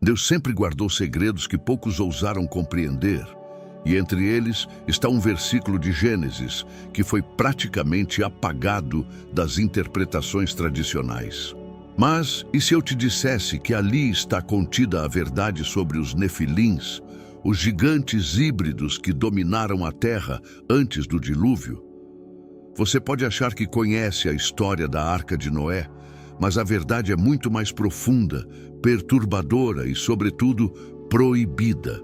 Deus sempre guardou segredos que poucos ousaram compreender. E entre eles está um versículo de Gênesis que foi praticamente apagado das interpretações tradicionais. Mas, e se eu te dissesse que ali está contida a verdade sobre os Nefilins, os gigantes híbridos que dominaram a terra antes do dilúvio? Você pode achar que conhece a história da Arca de Noé, mas a verdade é muito mais profunda, perturbadora e, sobretudo, proibida.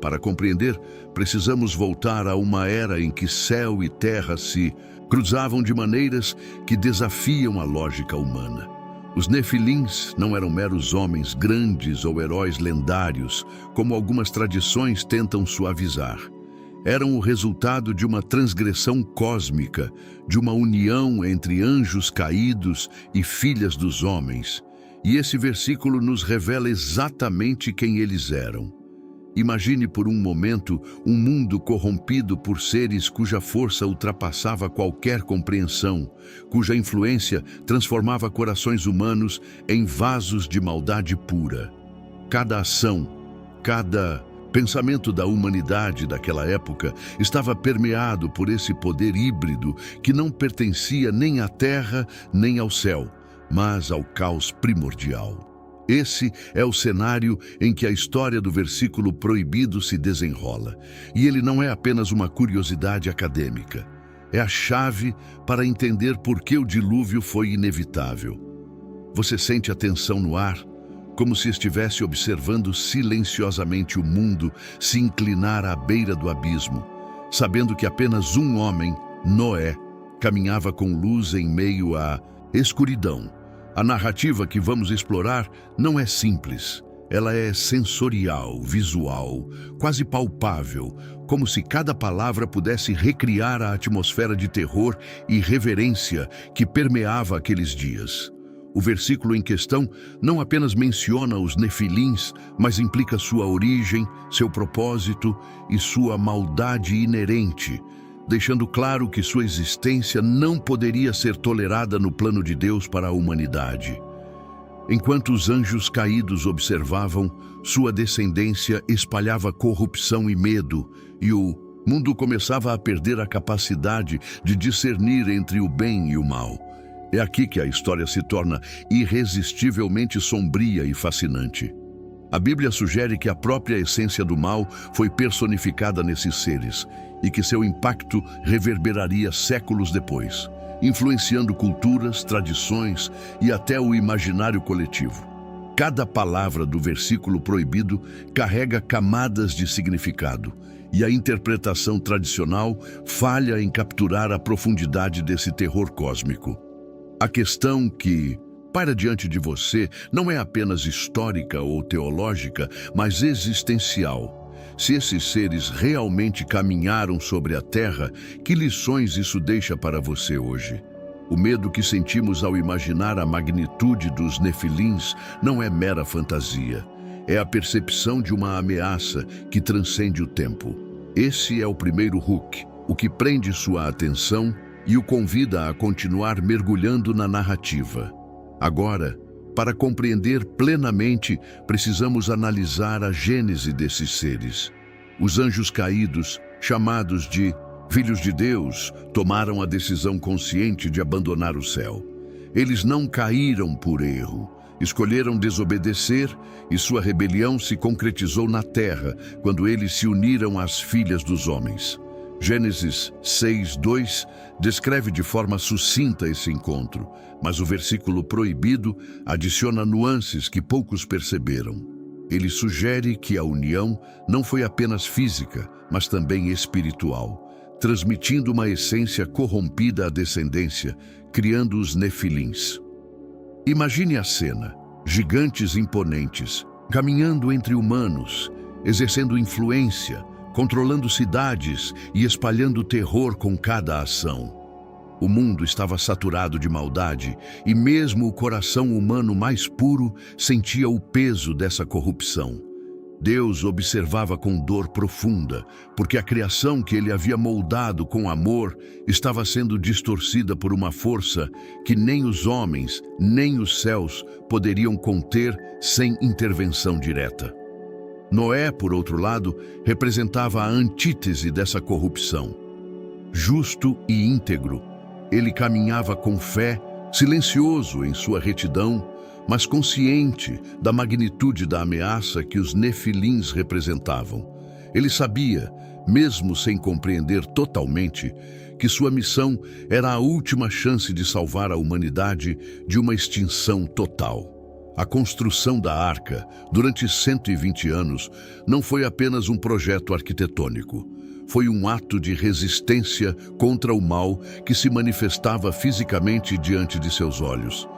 Para compreender, precisamos voltar a uma era em que céu e terra se cruzavam de maneiras que desafiam a lógica humana. Os Nefilins não eram meros homens grandes ou heróis lendários, como algumas tradições tentam suavizar. Eram o resultado de uma transgressão cósmica, de uma união entre anjos caídos e filhas dos homens. E esse versículo nos revela exatamente quem eles eram. Imagine por um momento um mundo corrompido por seres cuja força ultrapassava qualquer compreensão, cuja influência transformava corações humanos em vasos de maldade pura. Cada ação, cada pensamento da humanidade daquela época estava permeado por esse poder híbrido que não pertencia nem à terra nem ao céu, mas ao caos primordial. Esse é o cenário em que a história do versículo proibido se desenrola. E ele não é apenas uma curiosidade acadêmica. É a chave para entender por que o dilúvio foi inevitável. Você sente a tensão no ar, como se estivesse observando silenciosamente o mundo se inclinar à beira do abismo, sabendo que apenas um homem, Noé, caminhava com luz em meio à escuridão. A narrativa que vamos explorar não é simples. Ela é sensorial, visual, quase palpável, como se cada palavra pudesse recriar a atmosfera de terror e reverência que permeava aqueles dias. O versículo em questão não apenas menciona os Nefilins, mas implica sua origem, seu propósito e sua maldade inerente, deixando claro que sua existência não poderia ser tolerada no plano de Deus para a humanidade. Enquanto os anjos caídos observavam, sua descendência espalhava corrupção e medo, e o mundo começava a perder a capacidade de discernir entre o bem e o mal. É aqui que a história se torna irresistivelmente sombria e fascinante. A Bíblia sugere que a própria essência do mal foi personificada nesses seres e que seu impacto reverberaria séculos depois, influenciando culturas, tradições e até o imaginário coletivo. Cada palavra do versículo proibido carrega camadas de significado, e a interpretação tradicional falha em capturar a profundidade desse terror cósmico. A questão que para diante de você não é apenas histórica ou teológica, mas existencial. Se esses seres realmente caminharam sobre a terra, que lições isso deixa para você hoje? O medo que sentimos ao imaginar a magnitude dos Nefilins não é mera fantasia. É a percepção de uma ameaça que transcende o tempo. Esse é o primeiro hook, o que prende sua atenção e o convida a continuar mergulhando na narrativa. Agora, para compreender plenamente, precisamos analisar a gênese desses seres. Os anjos caídos, chamados de filhos de Deus, tomaram a decisão consciente de abandonar o céu. Eles não caíram por erro. Escolheram desobedecer e sua rebelião se concretizou na terra, quando eles se uniram às filhas dos homens. Gênesis 6:2 descreve de forma sucinta esse encontro, mas o versículo proibido adiciona nuances que poucos perceberam. Ele sugere que a união não foi apenas física, mas também espiritual, transmitindo uma essência corrompida à descendência, criando os Nefilins. Imagine a cena: gigantes imponentes, caminhando entre humanos, exercendo influência, controlando cidades e espalhando terror com cada ação. O mundo estava saturado de maldade e mesmo o coração humano mais puro sentia o peso dessa corrupção. Deus observava com dor profunda, porque a criação que ele havia moldado com amor estava sendo distorcida por uma força que nem os homens, nem os céus poderiam conter sem intervenção direta. Noé, por outro lado, representava a antítese dessa corrupção. Justo e íntegro, ele caminhava com fé, silencioso em sua retidão, mas consciente da magnitude da ameaça que os nefilins representavam. Ele sabia, mesmo sem compreender totalmente, que sua missão era a última chance de salvar a humanidade de uma extinção total. A construção da Arca, durante 120 anos, não foi apenas um projeto arquitetônico. Foi um ato de resistência contra o mal que se manifestava fisicamente diante de seus olhos.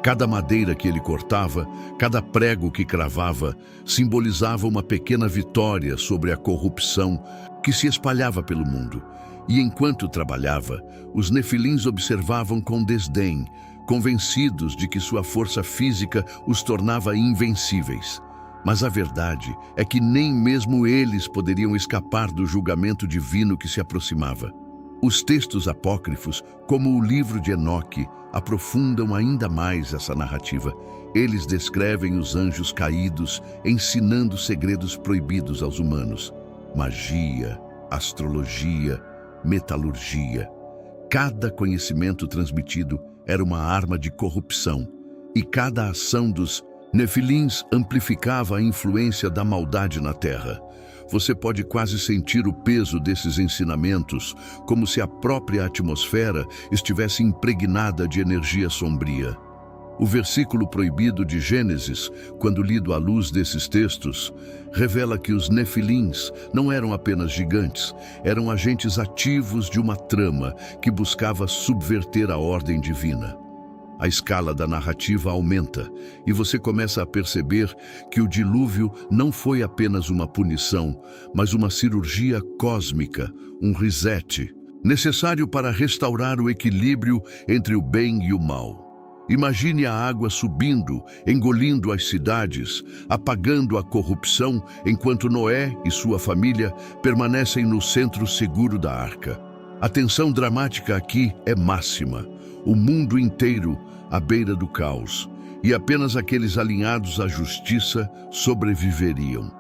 Cada madeira que ele cortava, cada prego que cravava, simbolizava uma pequena vitória sobre a corrupção que se espalhava pelo mundo. E enquanto trabalhava, os nefilins observavam com desdém, convencidos de que sua força física os tornava invencíveis. Mas a verdade é que nem mesmo eles poderiam escapar do julgamento divino que se aproximava. Os textos apócrifos, como o livro de Enoque, aprofundam ainda mais essa narrativa. Eles descrevem os anjos caídos, ensinando segredos proibidos aos humanos. Magia, astrologia, metalurgia. Cada conhecimento transmitido era uma arma de corrupção, e cada ação dos nefilins amplificava a influência da maldade na terra. Você pode quase sentir o peso desses ensinamentos, como se a própria atmosfera estivesse impregnada de energia sombria. O versículo proibido de Gênesis, quando lido à luz desses textos, revela que os nefilins não eram apenas gigantes, eram agentes ativos de uma trama que buscava subverter a ordem divina. A escala da narrativa aumenta e você começa a perceber que o dilúvio não foi apenas uma punição, mas uma cirurgia cósmica, um reset, necessário para restaurar o equilíbrio entre o bem e o mal. Imagine a água subindo, engolindo as cidades, apagando a corrupção, enquanto Noé e sua família permanecem no centro seguro da arca. A tensão dramática aqui é máxima. O mundo inteiro à beira do caos, e apenas aqueles alinhados à justiça sobreviveriam.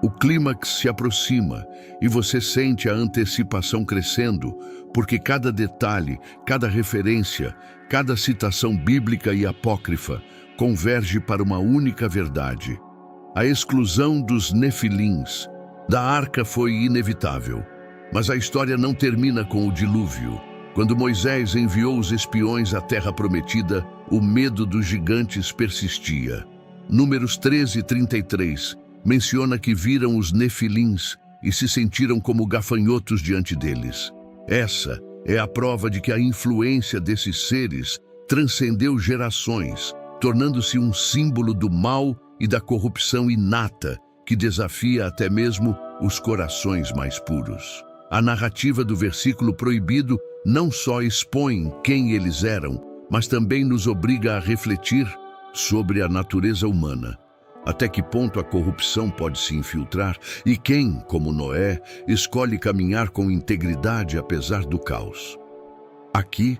O clímax se aproxima e você sente a antecipação crescendo, porque cada detalhe, cada referência, cada citação bíblica e apócrifa converge para uma única verdade. A exclusão dos nefilins da arca foi inevitável, mas a história não termina com o dilúvio. Quando Moisés enviou os espiões à terra prometida, o medo dos gigantes persistia. Números 13:33 menciona que viram os nefilins e se sentiram como gafanhotos diante deles. Essa é a prova de que a influência desses seres transcendeu gerações, tornando-se um símbolo do mal e da corrupção inata que desafia até mesmo os corações mais puros. A narrativa do versículo proibido não só expõe quem eles eram, mas também nos obriga a refletir sobre a natureza humana. Até que ponto a corrupção pode se infiltrar e quem, como Noé, escolhe caminhar com integridade apesar do caos. Aqui,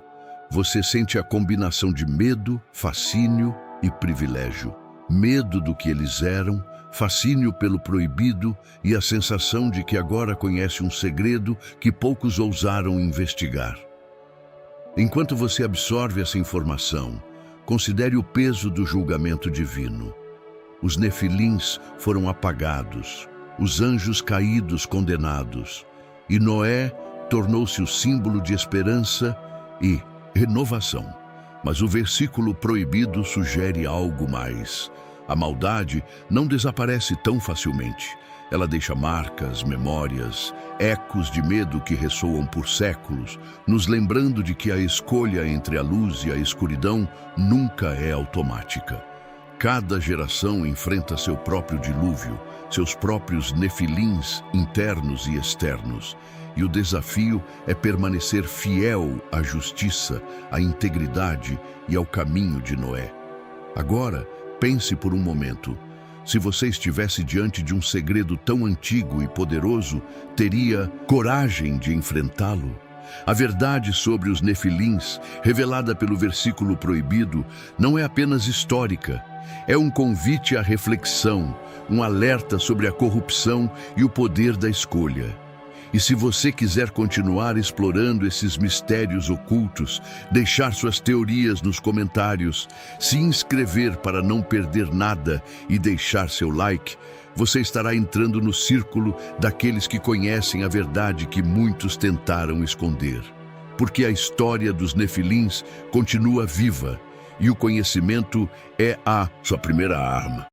você sente a combinação de medo, fascínio e privilégio. Medo do que eles eram, fascínio pelo proibido e a sensação de que agora conhece um segredo que poucos ousaram investigar. Enquanto você absorve essa informação, considere o peso do julgamento divino. Os nefilins foram apagados, os anjos caídos condenados, e Noé tornou-se o símbolo de esperança e renovação. Mas o versículo proibido sugere algo mais. A maldade não desaparece tão facilmente. Ela deixa marcas, memórias, ecos de medo que ressoam por séculos, nos lembrando de que a escolha entre a luz e a escuridão nunca é automática. Cada geração enfrenta seu próprio dilúvio, seus próprios nefilins internos e externos, e o desafio é permanecer fiel à justiça, à integridade e ao caminho de Noé. Agora, pense por um momento. Se você estivesse diante de um segredo tão antigo e poderoso, teria coragem de enfrentá-lo? A verdade sobre os Nefilins, revelada pelo versículo proibido, não é apenas histórica. É um convite à reflexão, um alerta sobre a corrupção e o poder da escolha. E se você quiser continuar explorando esses mistérios ocultos, deixar suas teorias nos comentários, se inscrever para não perder nada e deixar seu like, você estará entrando no círculo daqueles que conhecem a verdade que muitos tentaram esconder. Porque a história dos Nefilins continua viva e o conhecimento é a sua primeira arma.